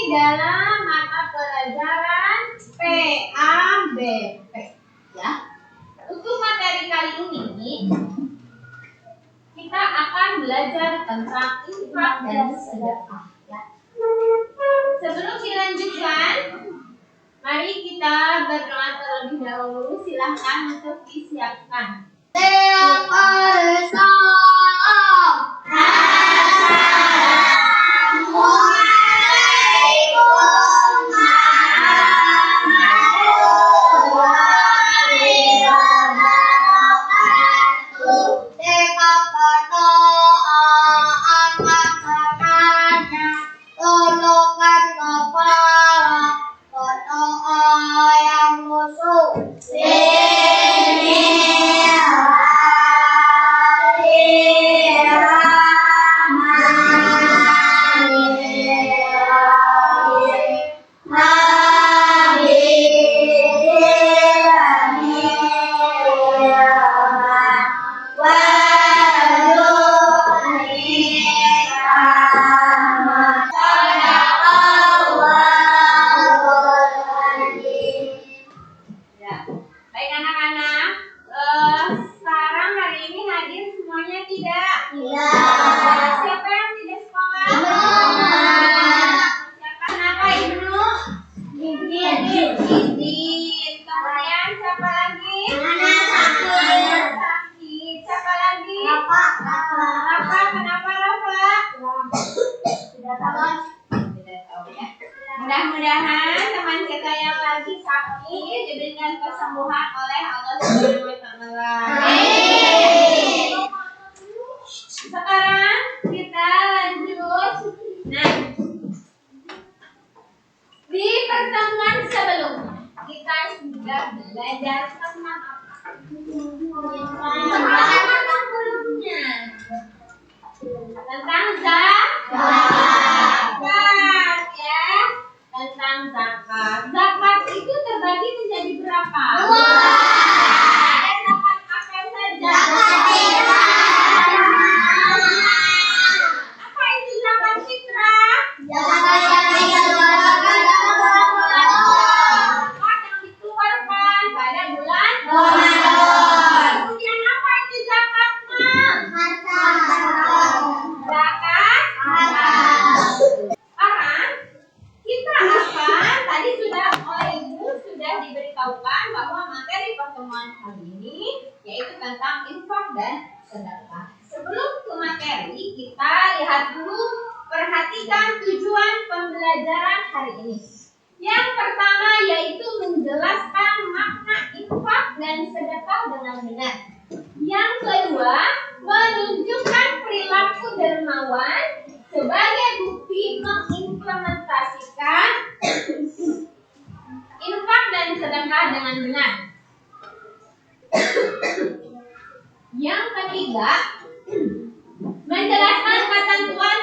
dalam mata pelajaran PABP ya. Untuk materi kali ini kita akan belajar tentang infak dan sedekah ya. Sebelum dilanjutkan, mari kita berdoa terlebih dahulu. Silahkan untuk disiapkan. Mudah-mudahan teman kita yang lagi sakit diberikan kesembuhan oleh Allah Subhanahu wa Ta'ala. Sekarang kita lanjut. Nah, di pertemuan sebelumnya kita sudah belajar tentang apa? Tentang zakat ya. Tentang zakat. Zakat itu terbagi menjadi berapa? Ada zakat apa saja? Apa itu zakat fitrah? Zakat yang dikeluarkan pada bulan Ramadan. Kemudian apa itu zakat mal? Zakat harta. Sekarang kita akan, tadi sudah oleh Ibu sudah diberitahukan bahwa materi pertemuan kali ini yaitu tentang infak dan sedekah. Sebelum ke materi, kita lihat dulu, perhatikan tujuan pembelajaran hari ini. Yang pertama yaitu menjelaskan makna infak dan sedekah dengan benar. Yang kedua, menunjukkan perilaku dermawan sebagai bukti mengimplementasikan infak dan sedekah dengan benar. Yang ketiga, menjelaskan ketentuan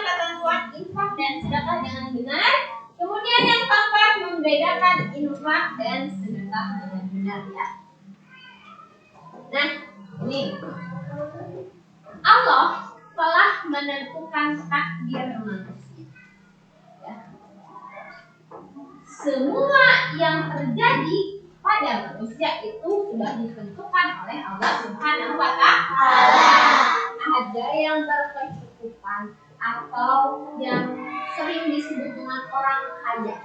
infak dan sedekah dengan benar. Kemudian yang keempat, membedakan infak dan sedekah dengan benar ya. Nah, ini Allah telah menentukan takdir manusia. Ya. Semua yang terjadi pada manusia itu sudah ditentukan oleh Allah Subhanahu wa Ta'ala. Ada yang berkecukupan atau yang sering disebut dengan orang kaya.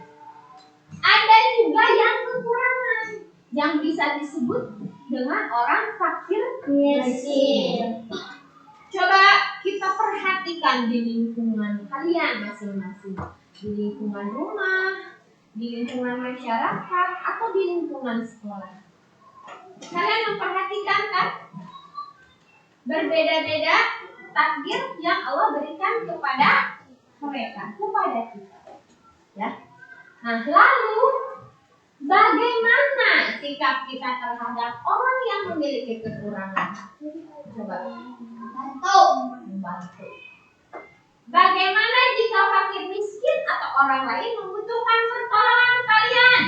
Ada juga yang kekurangan, yang bisa disebut dengan orang fakir miskin. Coba kita perhatikan di lingkungan kalian masing-masing, di lingkungan rumah, di lingkungan masyarakat, atau di lingkungan sekolah. Kalian memperhatikan kan? Berbeda-beda takdir yang Allah berikan kepada mereka, kepada kita. Ya. Nah, lalu bagaimana sikap kita terhadap orang yang memiliki kekurangan? Coba membantu. Bagaimana jika fakir miskin atau orang lain membutuhkan pertolongan kalian?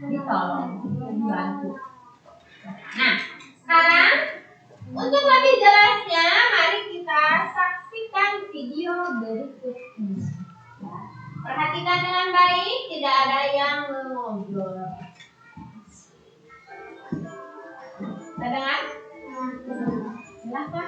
Ditolong, dibantu. Nah, sekarang untuk lebih jelasnya, mari kita saksikan video berikut ini. Perhatikan dengan baik, tidak ada yang mengobrol. Terdengar? Silahkan.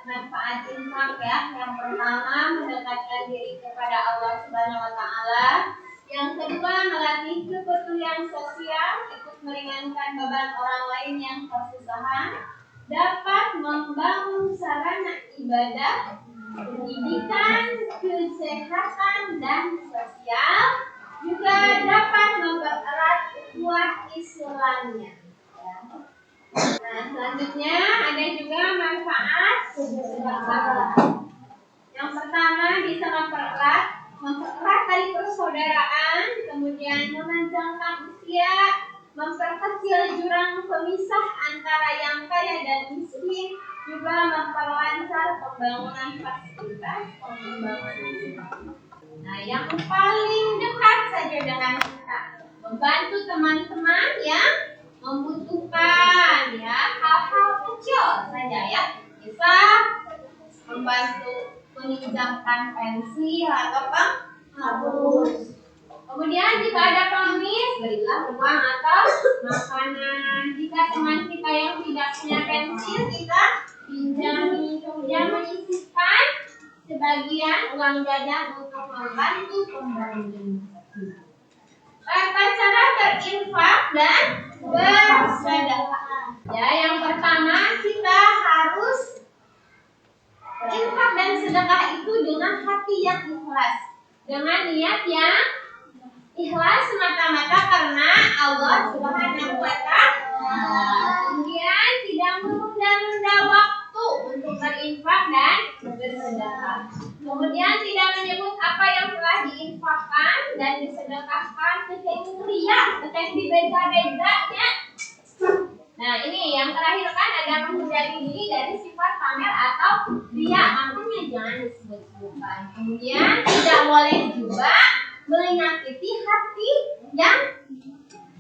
Manfaat infak ya. Yang pertama, mendekatkan diri kepada Allah Subhanahu wa taala. Yang kedua, melatih kepedulian sosial, ikut meringankan beban orang lain yang kesusahan, dapat membangun sarana ibadah, pendidikan, kesehatan dan sosial, juga dapat mempererat ukhuwah Islamnya. Nah, selanjutnya ada juga manfaat bersahabat. Yang pertama bisa mempererat tali persaudaraan, kemudian memanjangkan usia, memperkecil jurang pemisah antara yang kaya dan miskin, juga memperlancar pembangunan fasilitas pembangunan. Nah, yang paling dekat saja dengan kita, membantu teman-teman yang membutuhkan ya, hal-hal kecil saja ya, bisa membantu meminjamkan pensil atau penghapus. Kemudian jika ada pengemis, berilah uang atau makanan. Jika teman kita yang tidak punya pensil, kita pinjami. Kemudian menyisihkan sebagian uang jajan untuk membantu pembangunan. Tata cara berinfak dan bersedekah. Ya, yang pertama kita harus infak dan sedekah itu dengan hati yang ikhlas, dengan niat yang ikhlas semata-mata karena Allah Subhanahu wa taala. Kemudian tidak menunda-nunda waktu untuk berinfak dan bersedekah. Kemudian tidak menyebut apa yang telah diinfakkan dan disedekahkan kemudian ria, kemudian dibeda-bedanya. Nah, ini yang terakhir kan ada menghindari diri dari sifat pamer atau ria, makanya jangan disebut-sebutkan. Kemudian tidak boleh juga menyakiti hati yang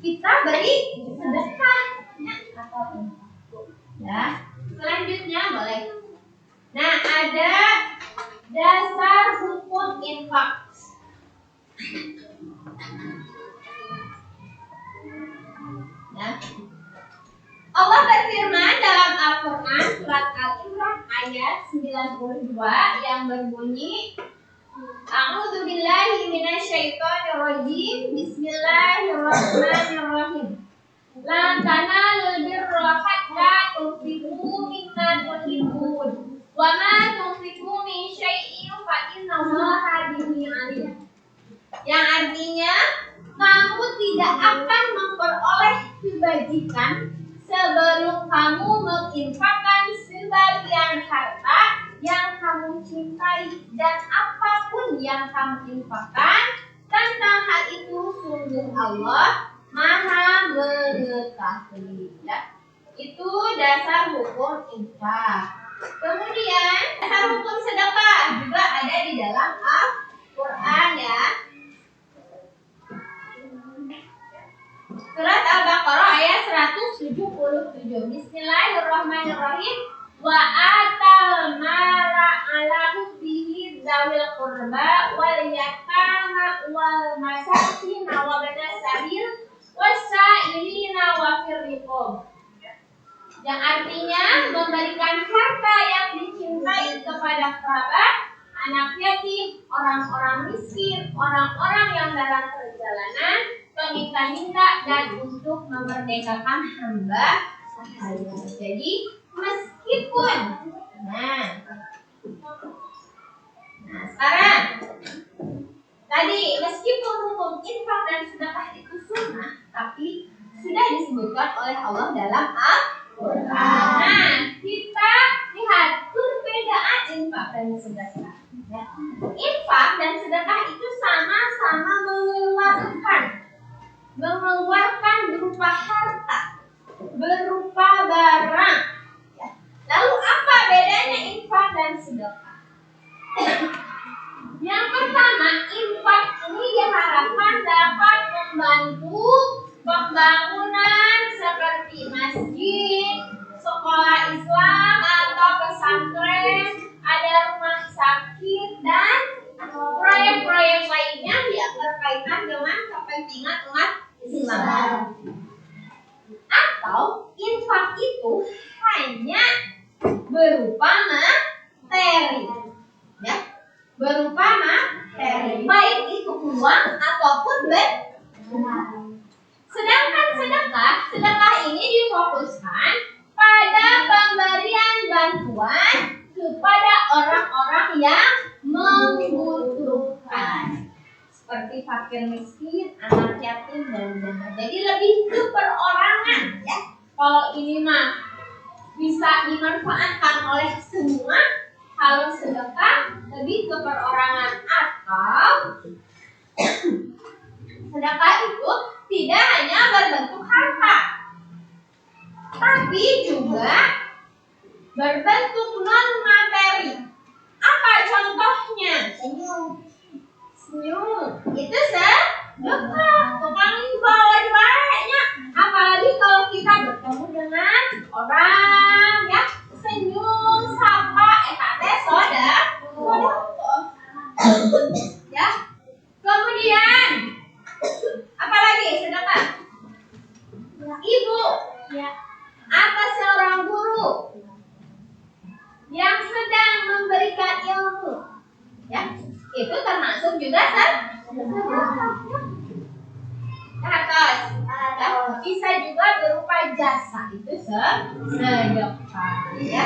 kita beri sedekah atau infak. Ya, selanjutnya boleh. Nah, ada dasar hukum infak. Ya. Allah berfirman dalam Al-Quran surat Al-Imran ayat 92 yang berbunyi, A'udzubillahi minasyaitonirrajim. Bismillahirrahmanirrahim. La tanalul birra hatta tunfiqu mimma tuhibbun. Wa ma tunfiqu min syai'in fa innallaha bihi alim. Yang artinya, kamu tidak akan memperoleh kebajikan sebelum kamu menginfakkan sebagian harta yang kamu cintai, dan apapun yang kamu infakkan tentang hal itu sungguh Allah Maha mengetahui. Ya. Itu dasar hukum infak. Kemudian dasar hukum sedekah juga ada di dalam Al-Quran ya. Surat Al-Baqarah ayat 177. Bismillahirrahmanirrahim. Wa atal mala ala hubbihi dzawil qurba wal yatama wal masakin wa ibnas sabil wasailina wa firriqab. Yang artinya memberikan harta yang dicintai kepada kerabat, anak yatim, orang-orang miskin, orang-orang yang dalam perjalanan, peminta-minta, dan untuk memerdekakan hamba sahaya. Jadi meskipun sekarang tadi meskipun hukum infak dan sedekah itu sunnah, tapi sudah disebutkan oleh Allah dalam Al-Quran. Nah, kita lihat perbedaan infak dan sedekah. Ya. Infak dan sedekah itu sama-sama mengeluarkan berupa harta, berupa barang. Ya. Lalu apa bedanya infak dan sedekah? Yang pertama, infak ini diharapkan dapat membantu pembangunan seperti masjid, fakir miskin, anak yatim dan janda. Jadi lebih ke perorangan ya. Kalau ini mah bisa dimanfaatkan oleh semua. Kalau sedekah lebih ke perorangan, atau sedekah itu tidak hanya berbentuk harta, tapi juga berbentuk non materi. Apa contohnya? Senyum. Itu sedekah. Tukang bawa duitnya. Apalagi kalau kita bertemu dengan orang ya, senyum, sapa, sedekah. Ya. Kemudian apalagi sedekah? Ibu ya, atas seorang guru yang sedang memberikan ilmu ya, itu termasuk juga sedekah. Atas ya, bisa juga berupa jasa, itu sedekah ya.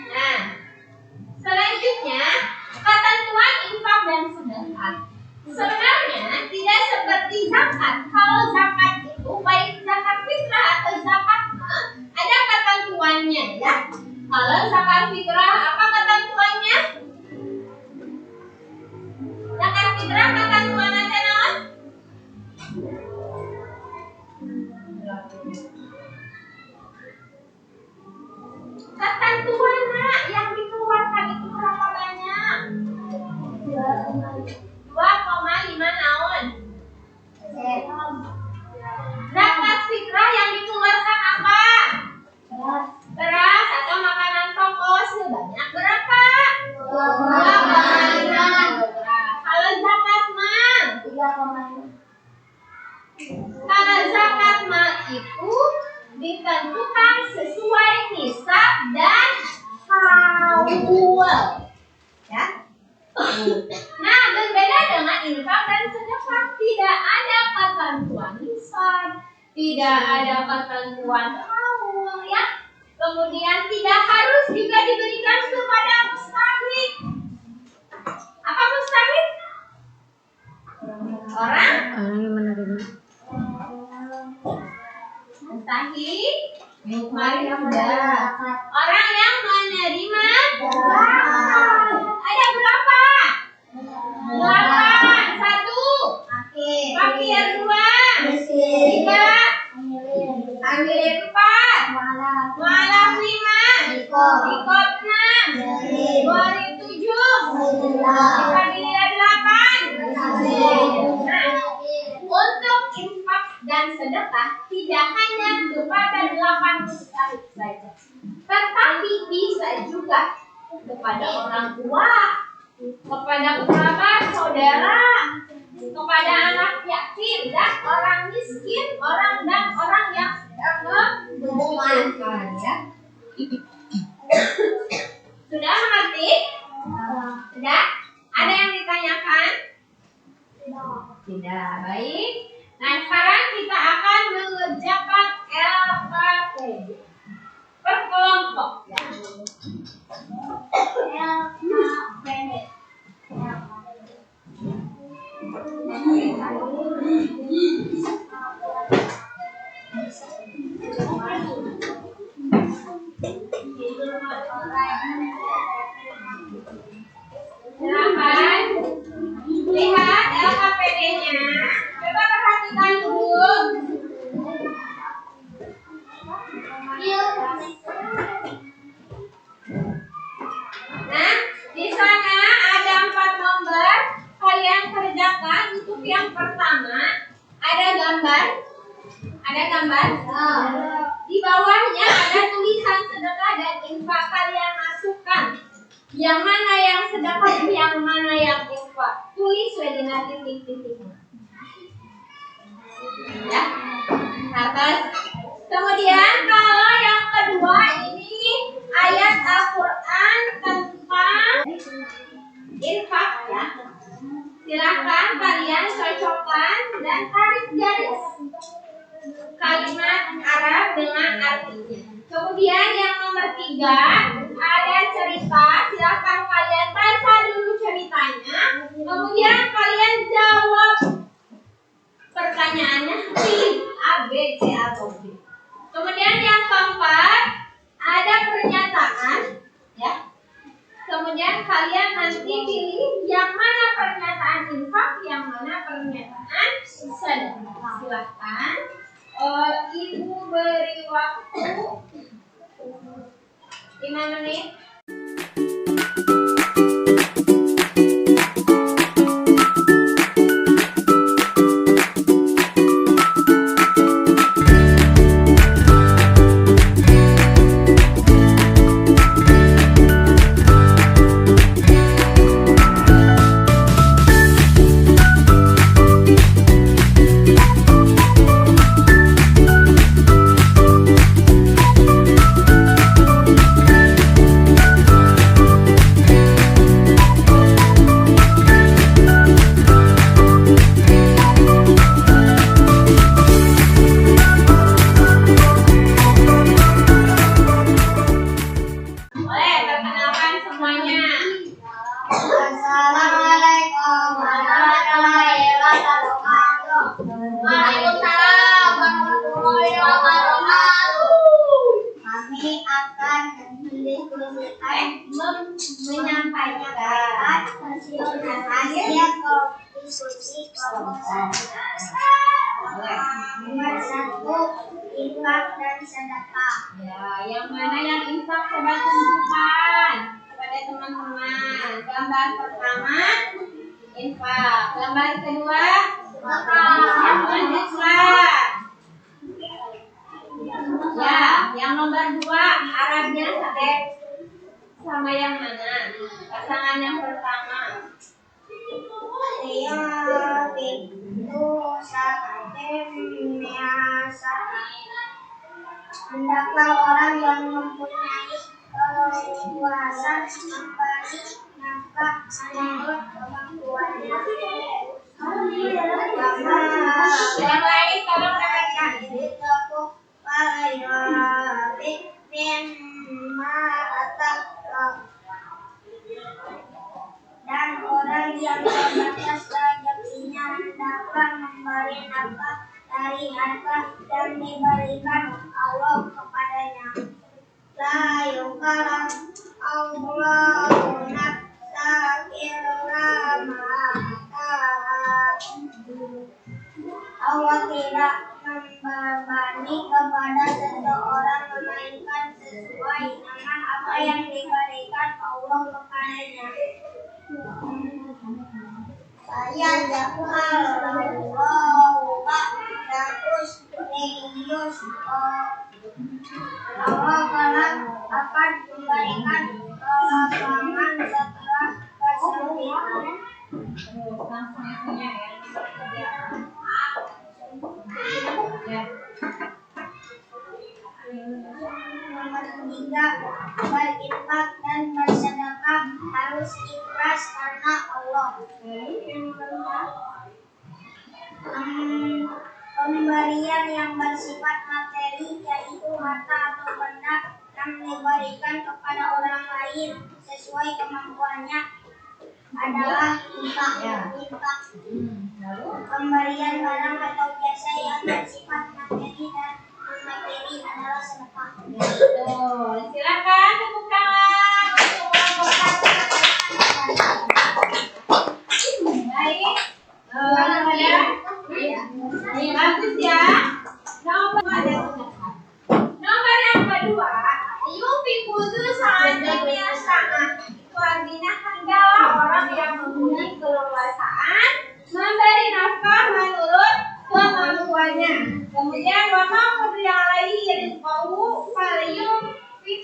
Nah, selanjutnya ketentuan infak dan sedekah. Sebenarnya tidak seperti zakat. Kalau zakat itu baik zakat fitrah atau zakat ada ketentuannya ya. Kalau zakat fitrah apa ketentuannya? Zakat fitrah ketentuannya naon? Ketentuannya yang dikeluarkan itu berapa banyak? 2,5 naon? Zakat fitrah yang dikeluarkan apa? Beras atau makanan pokok sebanyak berapa? 2,5. Kalau zakat mal? 3,5. Kalau zakat mal itu ditentukan sesuai nisab dan haul ya. Nah, berbeda dengan infak dan sedekah, tidak ada ketentuan nisab, tidak ada ketentuan haul ya. Kemudian tidak harus juga diberikan kepada mustahik. Apa mustahik? Orang yang menerima. Mustahik, mari sudah. Orang yang menerima zakat. Ada berapa? 8. 1 fakir, 2 miskin, 3 amilin, 4 mualaf, 5 rikob, 6 gharib, 7 dibagi 8. Untuk infak dan sedekah tidak hanya kepada 8 mustahik saja, tetapi bisa juga kepada orang tua, kepada kerabat, saudara, kepada anak yatim dan orang miskin, orang yang sedang membutuhkan ya. Sudah mengerti? Sudah? Ada yang ditanyakan? Tidak. Baik. Nah, sekarang kita akan mengerjakan LKPD per kelompok ya. LKPD. Silakan lihat LKPD-nya. Coba perhatikan dulu. Nah, di sana ada 4 nomor. Kalian kerjakan. Untuk yang pertama ada gambar. Ada gambar? Di bawahnya ada tulisan sedekah dan infak. Kalian masukkan yang mana yang sedekah, yang mana yang infak. Tulis wedina titik-titiknya. Ya. Atas. Kemudian kalau yang kedua ini ayat Al-Qur'an tentang infak ya. Silakan kalian cocokkan dan tarik garis kalimat Arab dengan artinya. Kemudian yang nomor 3 ada cerita. Silakan kalian baca dulu ceritanya. pertanyaannya A, B, C atau D. Kemudian yang keempat ada pernyataan, ya. Kemudian kalian nanti pilih yang mana pernyataan infak, yang mana pernyataan sedekah. Silahkan. Ibu beri waktu 5 menit. Menyampaikan nomor 1 infak dan sedekah. Ya, yang mana yang infak coba tunjukkan kepada teman-teman. Gambar pertama infak, gambar kedua sedekah. Ya, yang nomor 2 Arabnya sama yang mana? Pasangan yang pertama. Hendaklah orang yang mempunyai keleluasaan memberi nafkah menurut kemampuannya. Yang lain tolong dapatkan. Dan orang yang terbatas rezekinya hendaklah memberi nafkah dari harta yang diberikan Allah kepadanya. La yukalaf Allahu nafsan illa ma ataha. Allah tidak membebani kepada seseorang melainkan sesuai dengan apa yang diberikan Allah kepadanya. Saya ja'alallahu ba'da usrin yusra. Allah akan memberikan kelapangan setelah kesempitan. Nomor 3, berinfak dan bersedekah harus ikhlas karena Allah. Pemberian yang bersifat materi yaitu harta atau benda yang diberikan kepada orang lain sesuai kemampuannya adalah infak. Pemberian barang atau jasa yang bersifat materi dan non-materi adalah sedekah. Silakan tepuk tangan untuk baik. Bagus ya. Nomor yang kedua, yufiku seandainya saat itu artinya hendaklah orang yang mempunyai keleluasaan memberi nafkah menurut kemampuannya. Kemudian wama qadiyalaihi rizqahu falyunfiq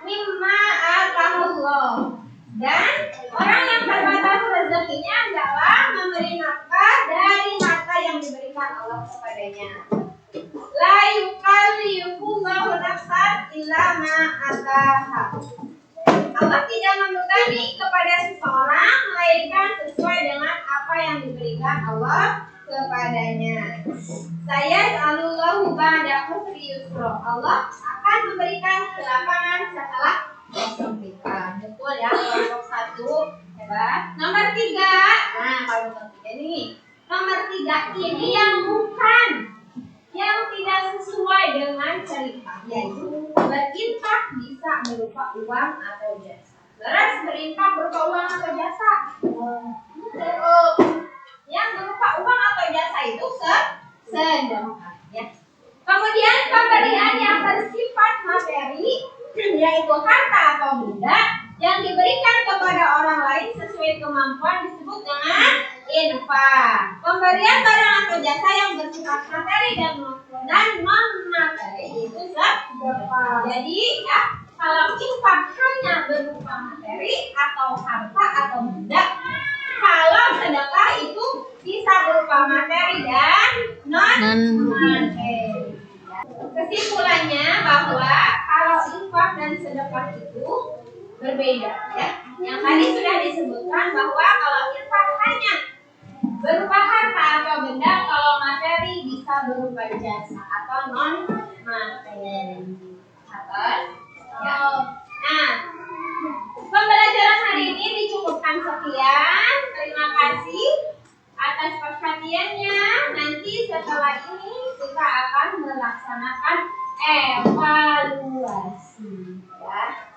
mimma atahullah. Dan orang yang terbatas rezekinya adalah memberi nafkah dari harta yang diberikan Allah kepadanya. La yukallifullahu nafsan illa ma ataha. Allah tidak membebani kepada seseorang melainkan sesuai dengan apa yang diberikan Allah kepadanya. Saya alullahu ba'da usri yusra. Allah akan memberikan kelapangan setelah kesempitan. Betul ya, kelompok 1 hebat. Nomor 3, nah kalau nomor 3 nih, Nomor 3 ini yang tidak sesuai dengan cerita, yaitu berinfak bisa berupa uang atau jasa. Terus berinfak berupa uang atau jasa? Yang berupa uang atau jasa itu sedekah, ya. Kemudian pemberian yang bersifat materi, yaitu harta atau benda yang diberikan kepada orang lain sesuai kemampuan disebut dengan infak. Pemberian barang atau jasa yang bersifat materi dan non materi itu sedekah. Jadi ya, kalau infak hanya berupa materi atau harta atau benda, kalau sedekah itu bisa berupa materi dan non materi. Kesimpulannya bahwa kalau infak dan sedekah itu berbeda, ya. Yang tadi sudah disebutkan bahwa kalau infak hanya berupa harta atau benda, kalau materi bisa berupa jasa atau non materi. Ya. Nah, pembelajaran hari ini dicukupkan sekian. Terima kasih atas perhatiannya. Nanti setelah ini kita akan melaksanakan evaluasi, ya.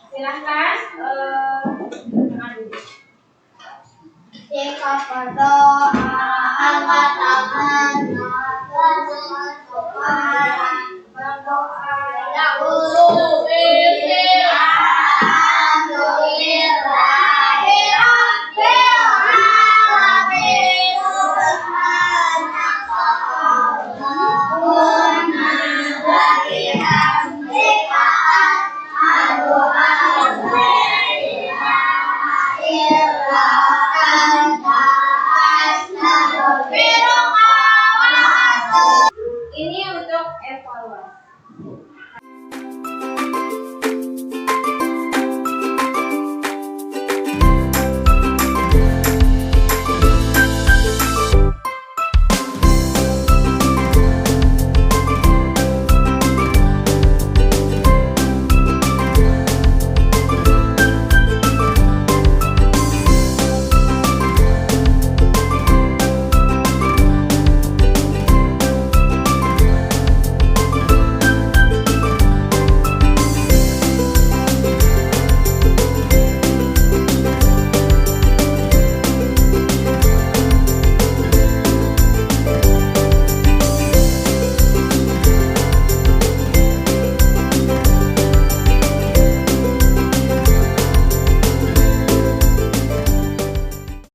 Silahkan Jika berdoa angkat tangan, berdoa dahulu ini untuk evaluasi.